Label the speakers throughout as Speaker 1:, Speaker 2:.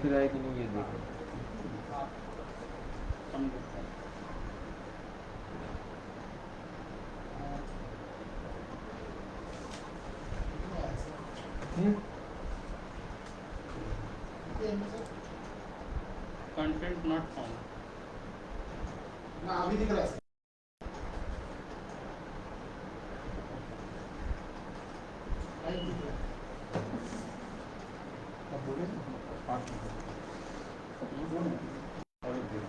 Speaker 1: फिर आए कि नहीं ये देखो।
Speaker 2: कंटेंट नॉट फाउंड
Speaker 3: ना अभी दिख रहा है।
Speaker 1: अब बोले 5 मिनट और दे दो।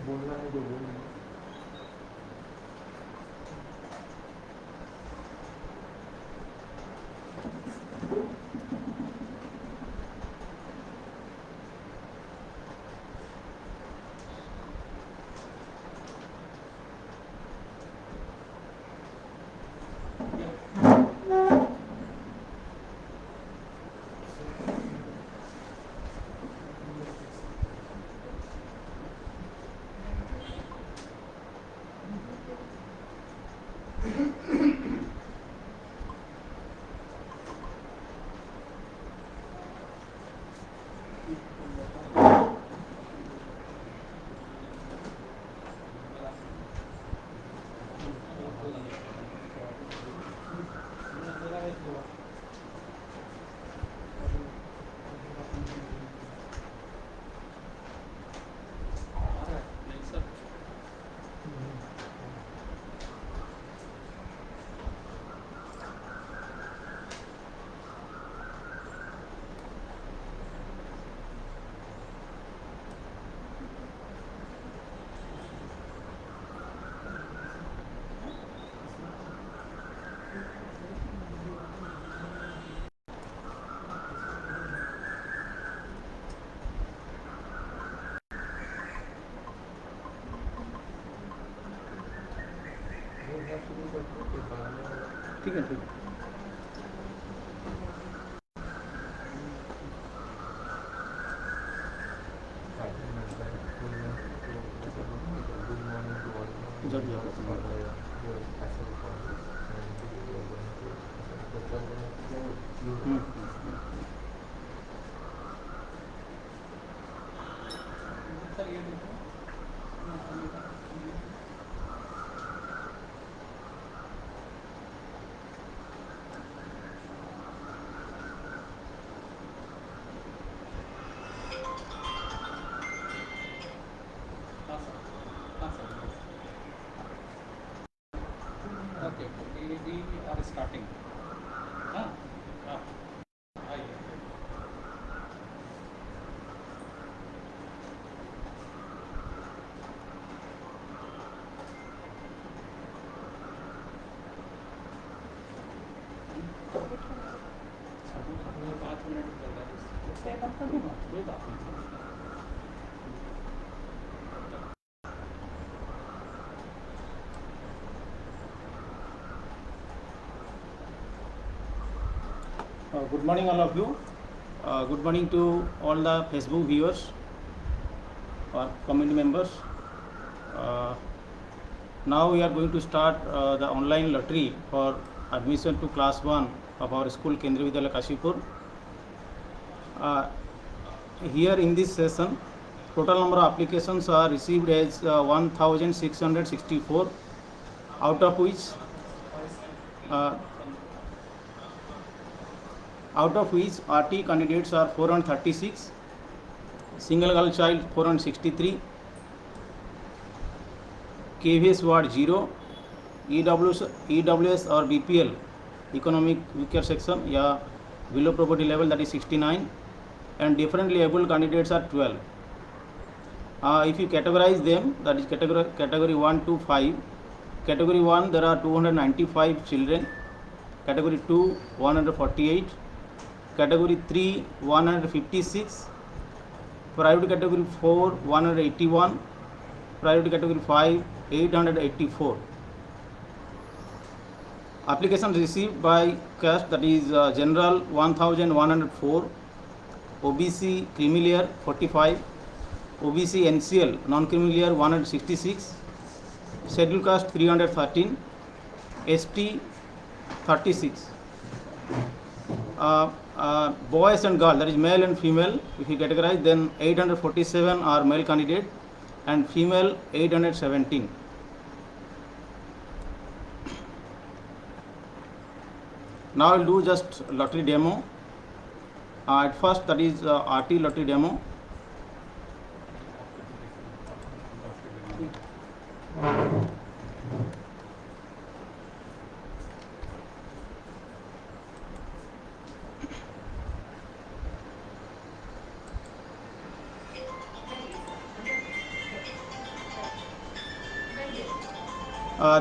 Speaker 1: बोलना है जो बोलना है।
Speaker 2: ठीक है ठीक है। जब भी आपको ओके we are starting. हाँ हाँ आइए। मैं 5 मिनट कर रहा हूँ। उससे बात कर दूँगा, कोई बात नहीं। Good morning all of you. Good morning to all the Facebook viewers or community members. Now we are going to start the online lottery for admission to class 1 of our school Kendriya Vidyalaya Kashipur. Here in this session, total number of applications are received as 1664, out of which RT candidates are 436, single girl child 463, KVS ward 0, EWS or BPL economic weaker section या below poverty level, that is 69, and differently able candidates are 12. If you categorize them, that is category 1 to 5. Category 1 there are 295 children, category 2 148, category 3 156, priority category 4 181, priority category 5 884. Applications received by caste, that is general 1104, OBC creamy layer 45, OBC NCL non-creamy layer 166, scheduled caste 313, ST 36. Boys and girls, that is male and female, if you categorize, then 847 are male candidate and female 817. Now I will do just lottery demo. At first, that is RT lottery demo.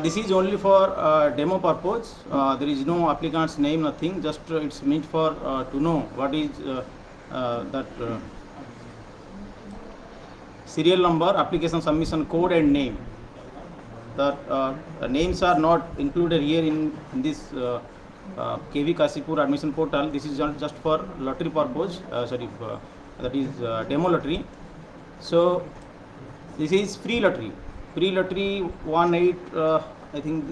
Speaker 2: This is only for demo purpose. There is no applicant's name, nothing. Just it's meant for to know what is that serial number, application submission code, and name. The names are not included here in this KV Kasipur admission portal. This is just for lottery purpose. That is demo lottery. So this is free lottery. Pre-lottery 18, I think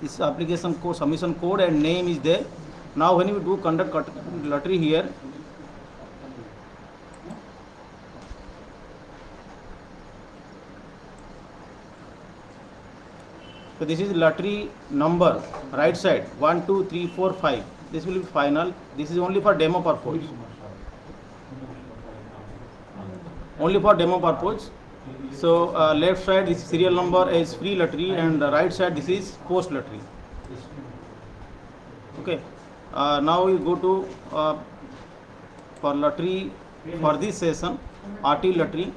Speaker 2: this application code, submission code and name is there. Now when you do conduct lottery here, so this is lottery number, right side 1, 2, 3, 4, 5. This will be final. This is only for demo purpose. Only for demo purpose. So left side this serial number is free lottery and right side this is post lottery. Okay. Now we go to for lottery for this session, RT lottery.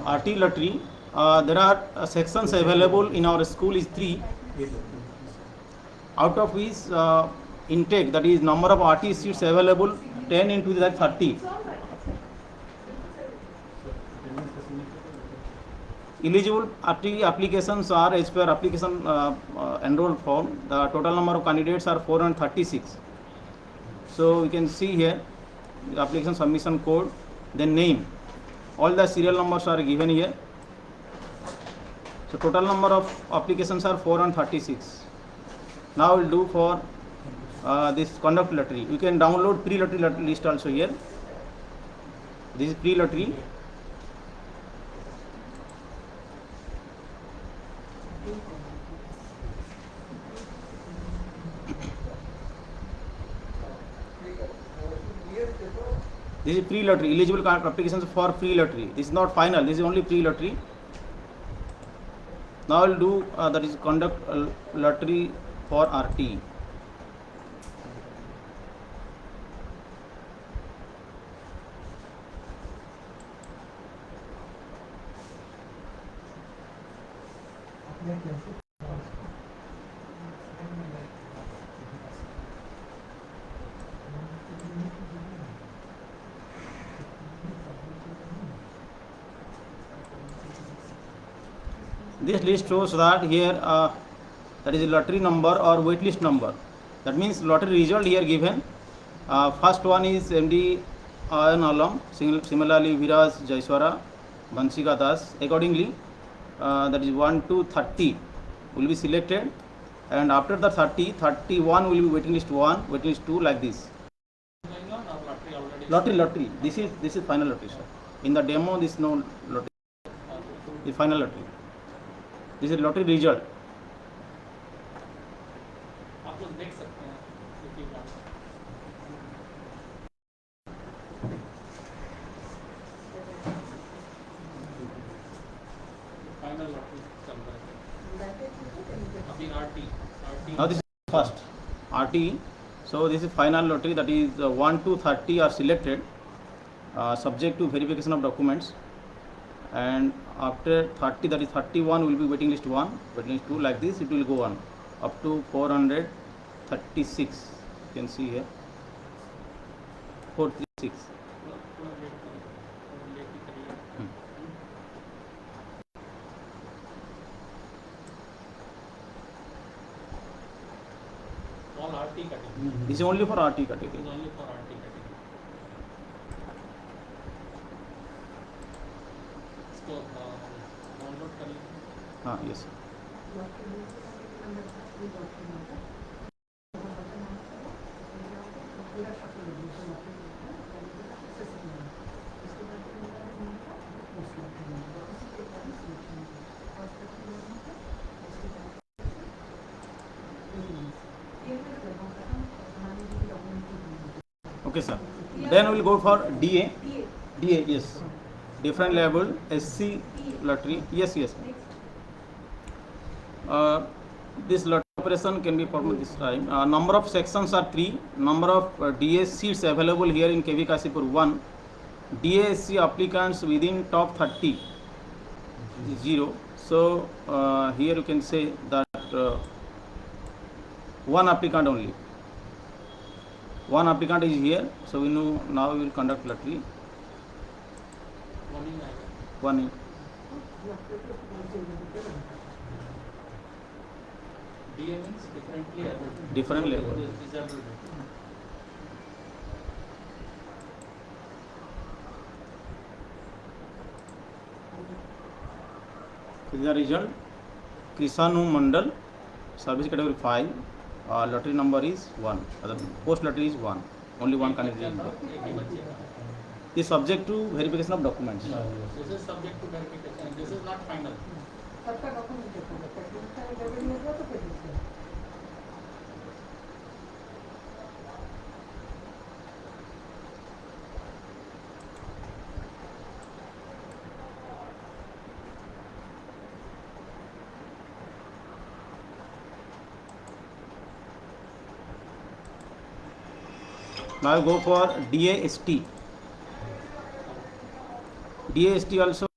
Speaker 2: RT lottery. There are sections available in our school is 3, out of which intake, that is number of RT seats available 10 into that 30. Eligible RT applications are as per application enrolled form. The total number of candidates are 436. So we can see here the application submission code, then name. All the serial numbers are given here. So total number of applications are 436. Now we'll do for this conduct lottery. You can download pre-lottery list also here. This is pre-lottery. This is pre-lottery. Eligible applications for pre-lottery. This is not final. This is only pre-lottery. Now I will do that is conduct lottery for RT. This list shows that here that is a lottery number or waitlist number. That means lottery result here given. First one is MD Ayan Alam, similarly Viraj Jaiswara, Bansika Das. Accordingly, that is 1 to 30 will be selected, and after the 30, 31 will be waiting list 1, waiting list 2, like this. Lottery. This is final lottery, sir. In the demo, this is no lottery. The final lottery. This is lottery result.
Speaker 4: आप लोग देख सकते हैं final lottery चल रहा है अभी RT
Speaker 2: Now this is first RT. So this is final lottery, that is 1 to 30 are selected, subject to verification of documents, and after 30, that is 31 will be waiting list 1, waiting list 2, like this it will go on up to 436. You can see here 436.
Speaker 4: थोड़ा late करिए, थोड़ा late ही करिए। All RT category.
Speaker 2: This is only for RT category.
Speaker 4: It is only for RT category. इसको download कर लीजिए।
Speaker 2: हाँ, yes sir. Okay sir. Then we will go for DA. DA, yes. Different level SC lottery. Yes, yes. This lottery operation can be performed this time. Number of sections are 3. Number of DA seats available here in KV Kasipur 1. DASC applicants within top 30 is 0. So here you can say that one applicant only. One applicant is here, so we know now we will conduct lottery.
Speaker 4: Morning आएगा।
Speaker 2: One in.
Speaker 4: DA means differently abled.
Speaker 2: Different level.
Speaker 4: Disabled.
Speaker 2: This is the result. Krisanu Mandal, service category 5. Lottery number is 1. Post lottery is 1. Only one candidate is there.
Speaker 4: एक ही बच्चे का।
Speaker 2: This is subject to verification of documents.
Speaker 4: This is subject to verification. This is not final.
Speaker 3: सबका document देखो, technical का level होगा तो फिर इससे
Speaker 2: Now I go for DAST. DAST also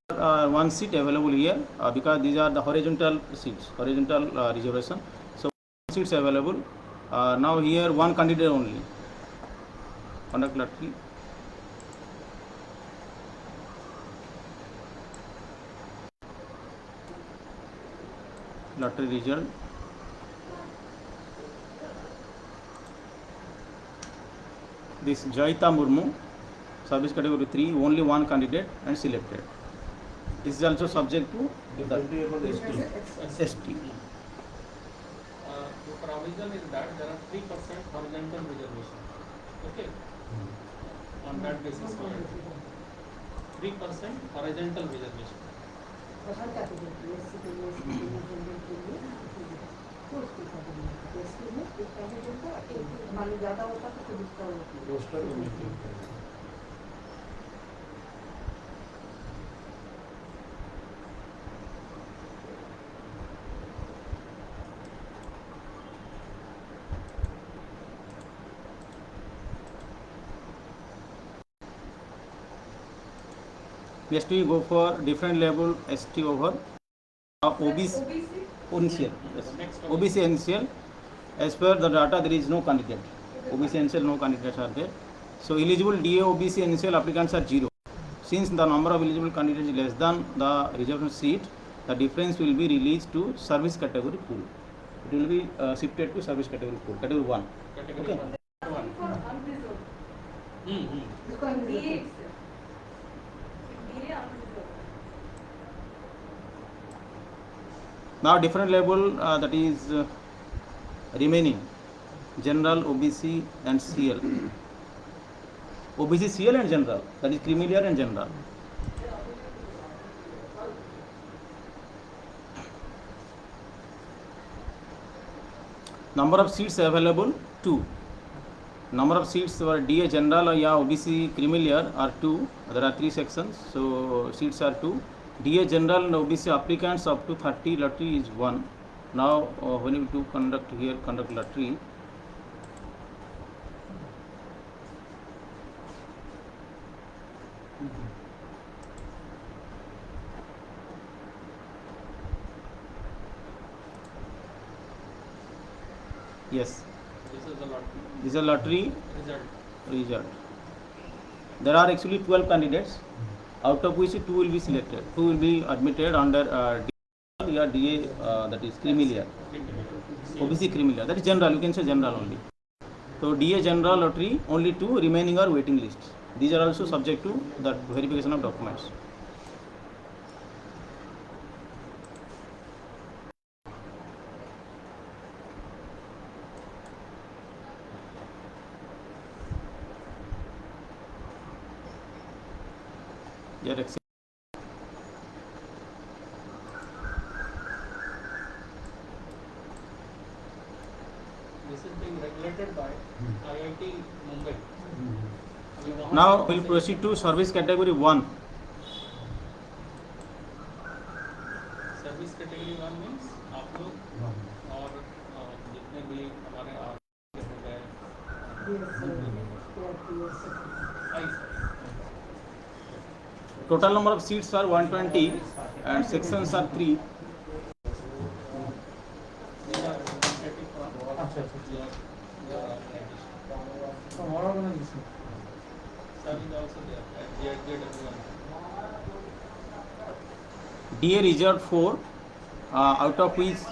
Speaker 2: one seat available here because these are the horizontal seats, horizontal reservation. So seats available. Now here one candidate only. Conduct lottery. Lottery result. This Jaita Murmu, service category 3, only one candidate and selected. This is also subject to the ST.
Speaker 4: The provision is that there are 3% horizontal reservation. Okay. On that basis, 3% horizontal reservation.
Speaker 3: Her category के SC के लिए ST के लिए general के लिए तो उसकी category ST में एक कैंडिडेट का एक मान लो ज़्यादा होता तो फिर उसका
Speaker 1: रोस्टर को meeting
Speaker 2: Next we go for different level ST over OBC NCL. Yes. OBC NCL. As per the data, there is no candidate. OBC NCL, no candidates are there. So eligible DA OBC NCL applicants are 0. Since the number of eligible candidates is less than the reservation seat, the difference will be released to service category pool. It will be shifted to service category pool, category 1.
Speaker 4: Category
Speaker 2: Okay.
Speaker 4: 1.
Speaker 3: इसको हम DA
Speaker 2: Now different level that is remaining, general, OBC and CL. OBC, CL and general, that is creamy layer and general. Number of seats available 2. Number of seats for DA general or OBC creamy layer are 2. There are 3 sections, so seats are 2. DA general and OBC applicants up to 30 lottery is 1. Now when you do conduct lottery, Yes,
Speaker 4: This is the lottery
Speaker 2: this is a lottery
Speaker 4: result.
Speaker 2: result. There are actually 12 candidates, out of which 2 will be selected. 2 will be admitted under DA or DA, that is creamy layer, OBC creamy layer. That is general, you can say general only. So DA general lottery, only 2 remaining are waiting lists. These are also subject to the verification of documents. They are
Speaker 4: This is being regulated by IIT Mumbai. अभी वहाँ
Speaker 2: Now
Speaker 4: से-
Speaker 2: we'll proceed to service category 1.
Speaker 4: Service category 1 means आप लोग और जितने भी हमारे आप हो गए
Speaker 2: Total number of seats are 120 and sections are 3.
Speaker 4: these are representative from your organization. Sir is also there at JW1.
Speaker 2: DA reserved 4, out of which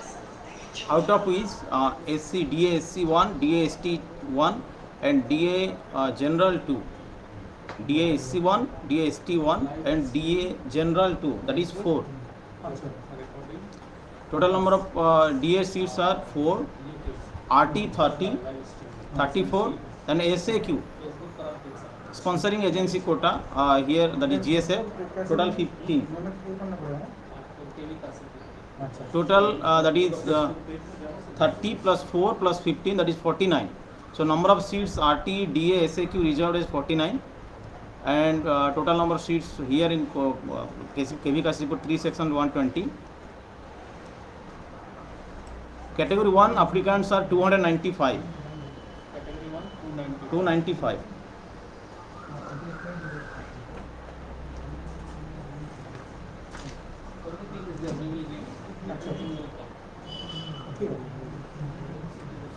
Speaker 2: SC DA SC 1, DA ST 1 and DA general 2. DA SC 1, DA ST 1 and DA general 2, that is 4.
Speaker 4: Recording.
Speaker 2: Total number of DA seats are 4, RT 30, 34 and SAQ.
Speaker 4: Facebook पर आप देख सकते हैं.
Speaker 2: Sponsoring agency quota, here that is GSF, total 15.
Speaker 4: आपको केवी का certificate.
Speaker 2: Total that is 30 plus 4 plus 15, that is 49. So number of seats RT, DA, SAQ reserved is 49 and total number of seats here in KV Kasipur 3 section 120. Category 1 applicants are 295.
Speaker 4: Category 1 290.
Speaker 2: 295.
Speaker 4: Everything is there. We will read. Everything will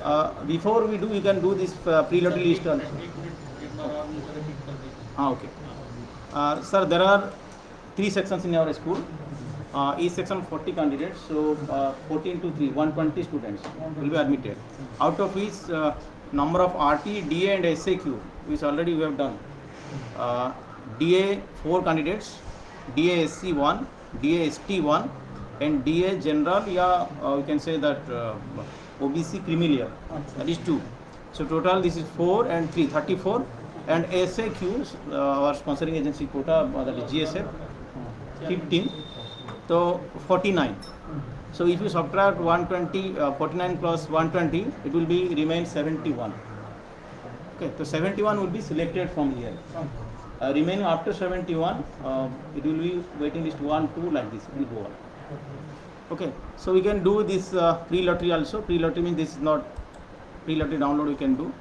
Speaker 4: come.
Speaker 2: Before we do, we can do this pre-lottery list also.
Speaker 4: एक minute एक बार और मुझे repeat कर दीजिए.
Speaker 2: Okay. Sir, there are 3 sections in our school. Each section 40 candidates, so 40 into 3, 120 students will be admitted. Out of which number of RT, DA and SAQ, which already we have done. DA 4 candidates, DA SC 1, DA ST 1 and DA general, we can say that OBC creamy layer, that is 2. So total this is 4 and 3, 34 and SAQ, our sponsoring agency quota, that is GSF, 15. So 49. So if you subtract 120, 49 plus 120, it will be remain 71. Okay, so 71 will be selected from here. Remaining after 71, it will be waiting list 1, 2 like this. It will go on. Okay, so we can do this pre-lottery also. Pre-lottery means this is not pre-lottery download we can do.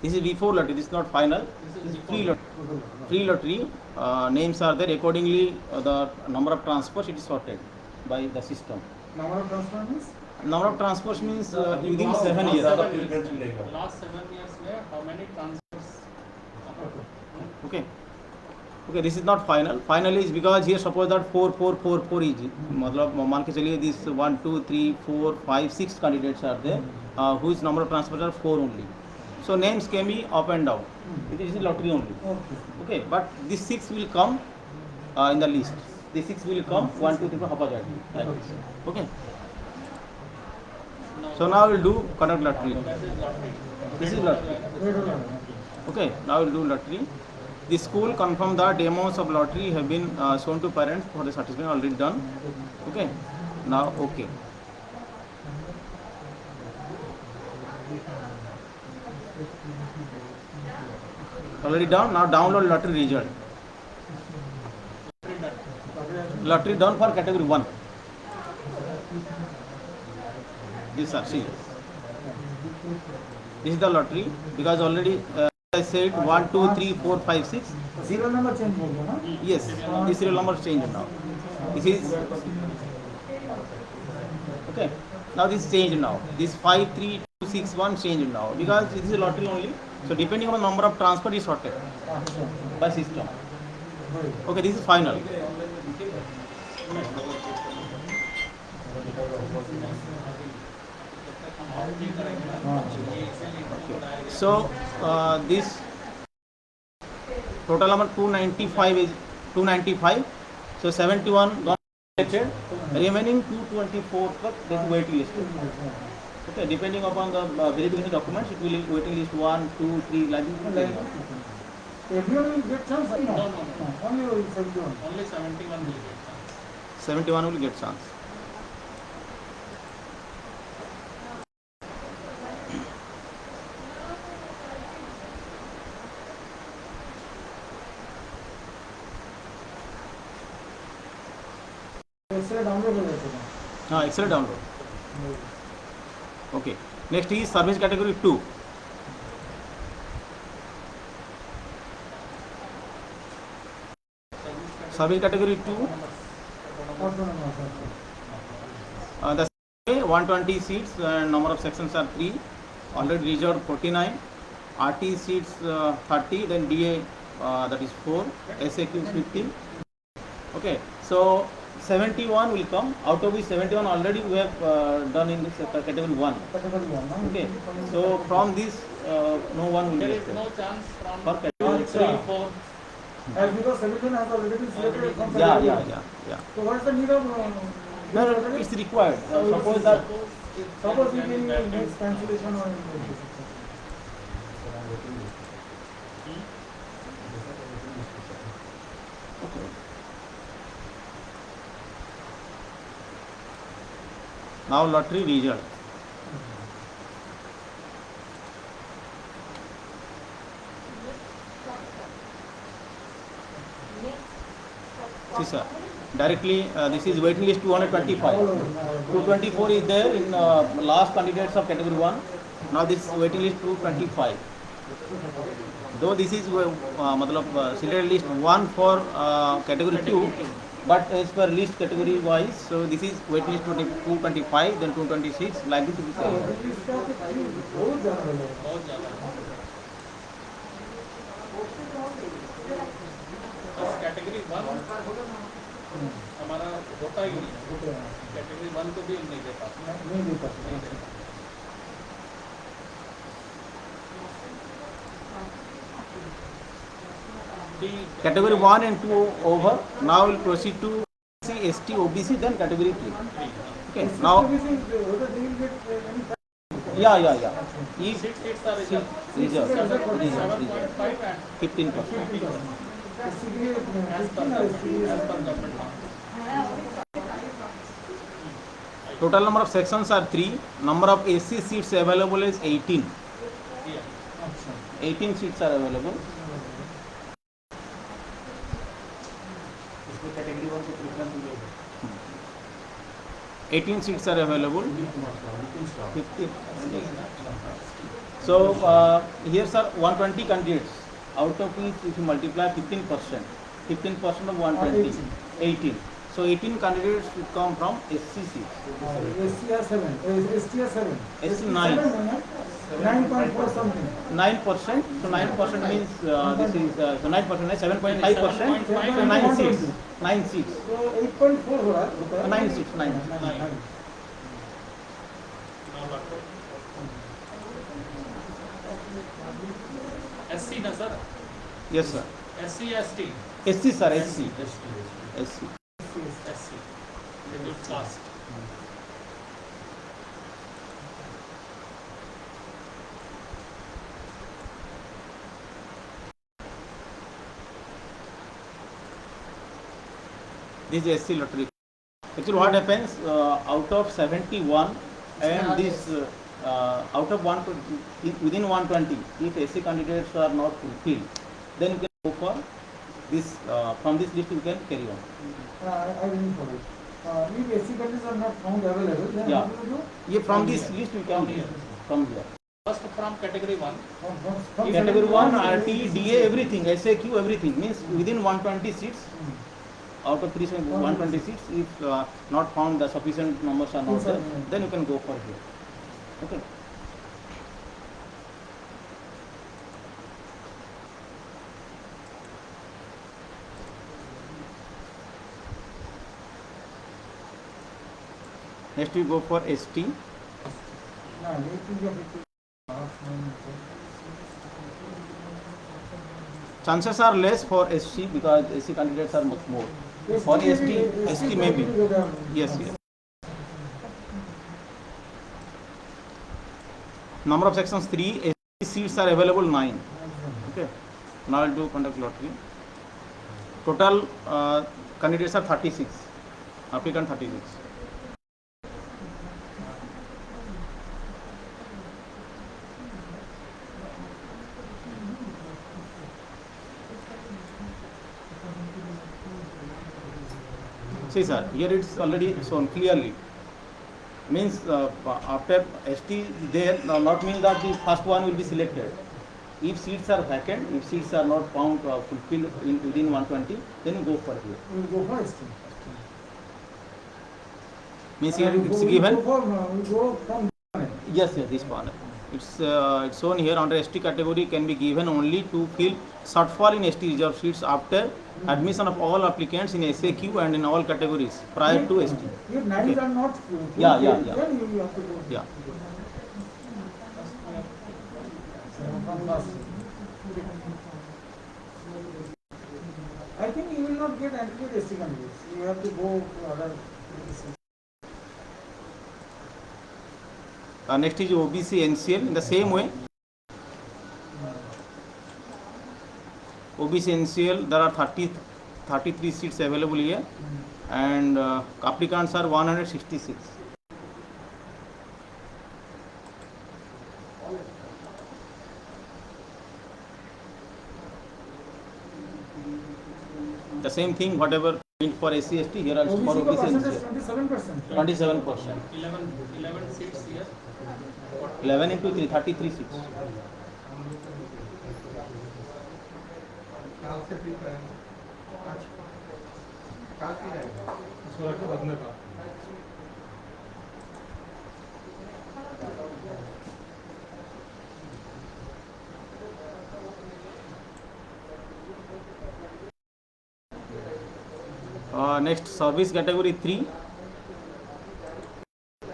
Speaker 2: This is before lottery. This is not final. This is pre-lottery. Pre-lottery names are there. Accordingly, the number of transfers it is sorted by the system.
Speaker 5: Number of transfer means?
Speaker 2: Number of transfers means within 7 years.
Speaker 4: Last 7 years में how many transfers?
Speaker 2: Okay. Okay, this is not final. Final is because here suppose that 4 is. मतलब मान के चलिए this 1, 2, 3, 4, 5, 6 candidates are there, whose number of transfers are 4 only. So names can be up and down. It is lottery only. Okay, but this 6 will come in the list. This 6 will come 1, 2, 3, 4, like this. Okay. So now we'll do conduct lottery. This is lottery. Okay, now we'll do lottery. The school confirm that demos of lottery have been shown to parents for the certificate already done. Okay, now okay. Already done. Now download lottery result. Lottery done for category 1. This are see. This is the lottery because already I said 1, 2, 3, 4, 5, 6.
Speaker 5: Serial number change हो गया ना?
Speaker 2: Yes, this serial number change now. This is Okay. Now this is changed now. This 53261 changed now because this is a lottery only. So depending on the number of transfer is sorted by system. Okay, this is final. So this total number 295 is 295. So 71 gone selected. Remaining 224 that is waiting list. Okay, depending upon the verification documents, it will be waiting list 1, 2, 3 like this.
Speaker 5: Everyone will get chance?
Speaker 4: No.
Speaker 5: Only 71.
Speaker 4: Only 71 will get chance.
Speaker 2: 71 will get chance.
Speaker 5: Excel download हो जाता है.
Speaker 2: हाँ, Excel download. Okay. Next is service category 2. Service category 2. The 120 seats and number of sections are 3. Already reserved 49. RT seats 30. Then DA that is 4. SAQ is 15. Okay. So 71 will come. Out of which 71 already we have done in this category 1. Okay. So from this no one will
Speaker 4: There
Speaker 2: get
Speaker 4: is no chance from
Speaker 2: for category
Speaker 4: 3, 4.
Speaker 5: As because 17 has already been selected from
Speaker 2: Yeah.
Speaker 5: category. So what is the need of
Speaker 2: No, it's required. Suppose that
Speaker 5: suppose we can make cancellation or anything.
Speaker 2: now lottery result. See sir, directly this is waiting list 225. 224 is there in last candidates of category 1. Now this waiting list 225. Though this is selected list 1 for category 2, but as per list category wise, so this is waiting list 225, then 226, like this will be carried.
Speaker 5: बहुत ज़्यादा है.
Speaker 4: बहुत ज़्यादा है. बस category 1 हमारा होता ही नहीं. कैटेगरी 1 को भी हम नहीं दे पाते.
Speaker 5: नहीं दे पाते.
Speaker 2: Category 1 and 2 over. Now we'll proceed to SC, ST, OBC, then category 3. Okay. Now, yeah. Each
Speaker 4: 6 seats are reserved.
Speaker 2: reserved.
Speaker 4: 7.5 and
Speaker 2: 15%.
Speaker 4: as per government law.
Speaker 2: Total number of sections are 3. Number of AC seats available is 18.
Speaker 4: Yeah.
Speaker 2: 18 seats are available. 18 seats are available. 50. So here sir 120 candidates. Out of which if you multiply 15%, 15% of 120, 18. So 18 candidates will come from SC seats.
Speaker 5: SC 7. ST 7.
Speaker 2: SC 9.
Speaker 5: 9.4 something.
Speaker 2: 9%. So 9% means this is so 9% is 7.5%. So 9 seats. 9 seats.
Speaker 5: So 8.4 हो रहा है.
Speaker 2: 9 seats. 9.
Speaker 4: SC ना sir.
Speaker 2: Yes sir.
Speaker 4: SC ST.
Speaker 2: SC sir. SC. SC.
Speaker 4: SC. Scheduled caste.
Speaker 2: This is SC lottery. Actually, what happens out of 71 and this out of within 120, if SC candidates are not fulfilled, then you can go for this. From this list, you can carry on.
Speaker 5: I didn't follow it. If SC candidates are not found available, then
Speaker 2: Yeah.
Speaker 5: what will you do?
Speaker 2: Yeah, from this list, you can from here.
Speaker 4: First from category 1.
Speaker 5: From
Speaker 2: Category 1, RT, DA, everything, SAQ, everything means within 120 seats. out of 126, if not found the sufficient numbers are not
Speaker 5: Yes, sir.
Speaker 2: there, then you can go for here. Okay. Next we go for ST.
Speaker 5: No, it will be a bit half nine.
Speaker 2: Chances are less for SC because SC candidates are much more. For ST maybe. Yes, yes. Number of sections 3, SC seats are available 9. Okay. Now I'll do conduct lottery. Total candidates are 36. Applicant 36. See sir, here it's already shown clearly. Means after ST there not mean that the first one will be selected. If seats are vacant, if seats are not found fulfilled within 120, then you go for here.
Speaker 5: We will go for ST.
Speaker 2: Means here
Speaker 5: We
Speaker 2: it's
Speaker 5: go
Speaker 2: given.
Speaker 5: we go from
Speaker 2: Yes, yes, this panel. It's shown here under ST category can be given only to fill shortfall in ST reserved seats after admission of all applicants in SAQ and in all categories prior to ST.
Speaker 5: If 9s
Speaker 2: Okay.
Speaker 5: are not
Speaker 2: Yeah.
Speaker 5: then you have to go.
Speaker 2: Yeah.
Speaker 5: From last. I think you will not get adequate ST candidates. You have to go to other places.
Speaker 2: Next is OBC NCL in the same way. OBC NCL there are 33 seats available here and applicants are 166. The same thing whatever for SC ST here also for
Speaker 5: OBC ka
Speaker 2: OBC
Speaker 5: percentage
Speaker 2: NCL
Speaker 5: 27%.
Speaker 2: 27%.
Speaker 4: 11 seats here.
Speaker 2: 11 into 3 33 seats.
Speaker 1: काल से prepare आज काल की रहेगा इसको रख बदलने का
Speaker 2: Next service category 3.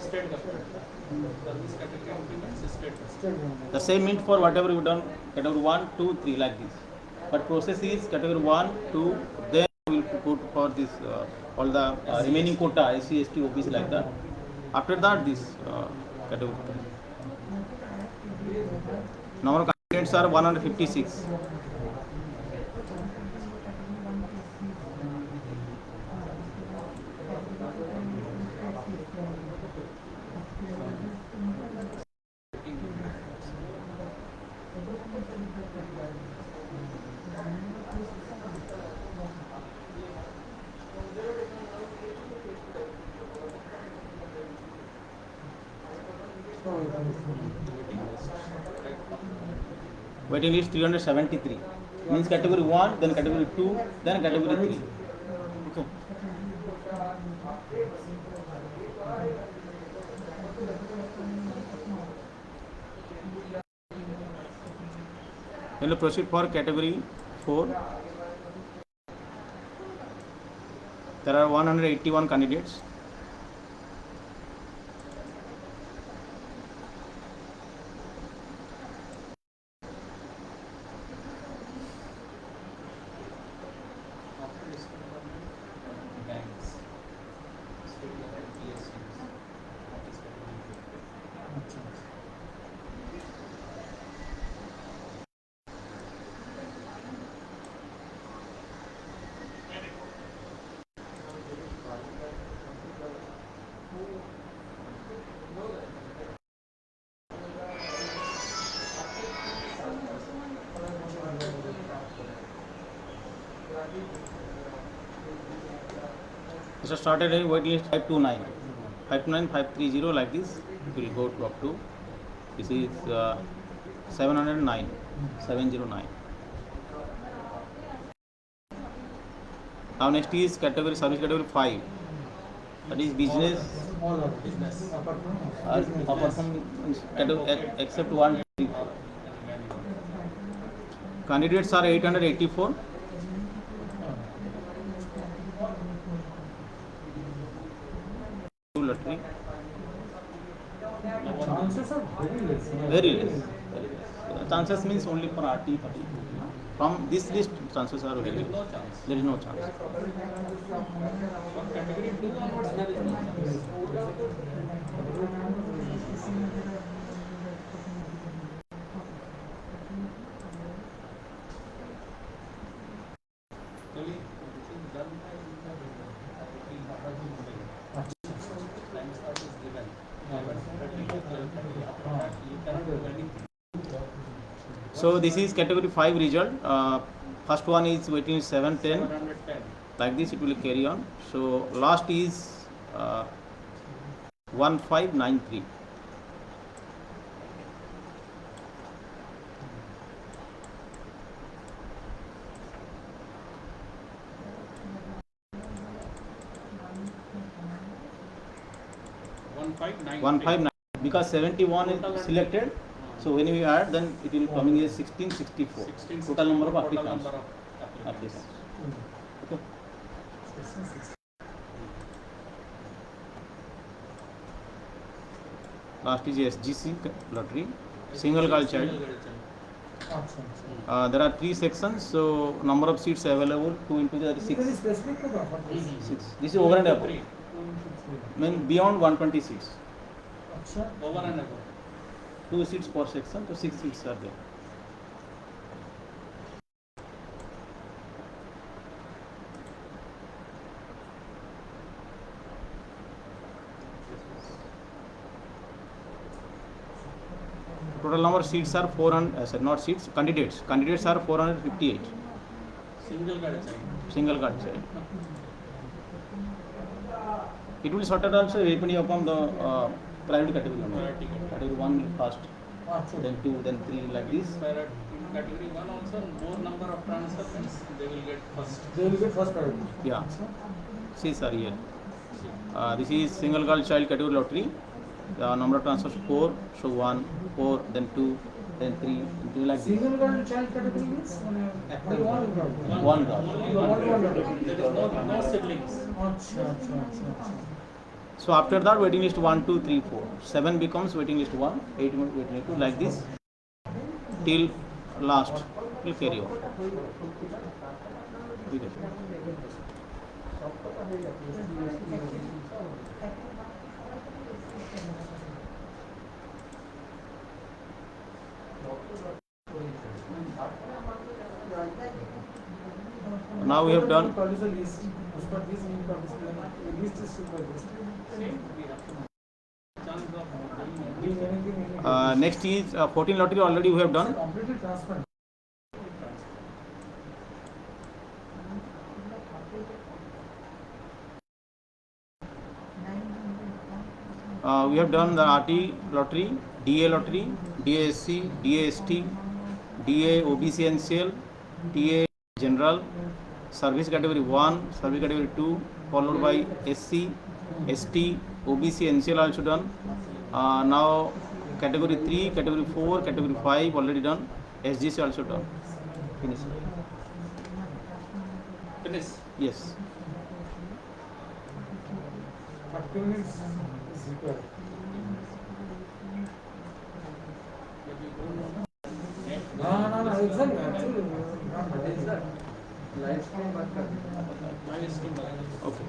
Speaker 4: State government. Service category implements state government.
Speaker 5: State government.
Speaker 2: The same means for whatever you done category 1, 2, 3 like this. But process is category 1, 2, then we will put for this all the remaining quota SC, ST, OBC like that. After that this category. Number of candidates are 156. Waiting list 373. Means category 1, then category 2, then category 3. Okay. Then we proceed for category 4. There are 181 candidates.
Speaker 4: After this government, banks, state government, PSUs, office category.
Speaker 2: So started a wait list 529. 529, 530 like this. It will go to up to. This is 709. 709. Now next is category service category 5. That is business.
Speaker 5: All are
Speaker 4: Business.
Speaker 5: apart from
Speaker 2: Apart from except 1, 3, 4. Candidates are 884. Lottery.
Speaker 5: chances are very less.
Speaker 2: Very less. Chances means only for RT. From this list, chances are very
Speaker 4: There is
Speaker 2: less.
Speaker 4: no chance.
Speaker 2: There is no chance.
Speaker 4: From category 2 onwards, there is no chance. Actually, this is done by time start is given. After that, you cannot do anything.
Speaker 2: So this is category 5 result. First one is waiting list 710.
Speaker 4: 710.
Speaker 2: Like this, it will carry on. So last is 1593.
Speaker 4: One five nine.
Speaker 2: 159 because 71 is selected. So when we add, then it will coming as 1664. Total number of applicants. Applicants. Okay. Last is SGC lottery, single girl child. There are 3 sections, so number of seats available 2 into the 6.
Speaker 5: Very specific to the offer.
Speaker 2: 6. This is over and above.
Speaker 4: Three.
Speaker 2: Mean beyond 120 seats.
Speaker 5: Acha.
Speaker 4: Over and above.
Speaker 2: 2 seats per section, so 6 seats are there. Total number of seats are 400. Not seats, candidates. Candidates are 458.
Speaker 4: Single guard child.
Speaker 2: Single card child. It will sorted also depending upon the private category number.
Speaker 4: Priority category.
Speaker 2: Category 1 first,
Speaker 5: Acha.
Speaker 2: then 2, then 3, like this.
Speaker 4: Whereas in category 1 also, more number of transfers means they will get first.
Speaker 5: They will get first priority.
Speaker 2: Yeah. Seats are here. This is single girl child category lottery. The number of transfers 4, so 1, 4, then 2, then 3, then 3, like this.
Speaker 5: Single girl child category means only one girl.
Speaker 2: One girl.
Speaker 4: Only
Speaker 5: One
Speaker 4: one.
Speaker 5: girl.
Speaker 4: There is no siblings.
Speaker 5: Acha.
Speaker 2: So after that, waiting list 1, 2, 3, 4. 7 becomes waiting list 1, 8 waiting list 2, like this till last. Will carry on. Now we have done.
Speaker 5: Publish a list. As per this, we publish a list is supervised.
Speaker 4: Same, we have to chance of
Speaker 5: Doing anything.
Speaker 2: Next is 14 lottery already we have done.
Speaker 5: Completely transparent.
Speaker 2: We have done the RT lottery, DA lottery, DASC, DAST, DA OBC NCL, TA general, service category 1, service category 2, followed by SC, ST, OBC NCL also done. Now category 3, category 4, category 5 already done, SGC also done. Finish.
Speaker 4: finish.
Speaker 2: Yes.
Speaker 5: 30 minutes is required. No, exactly. Actually, not
Speaker 4: My esteem.
Speaker 2: Okay.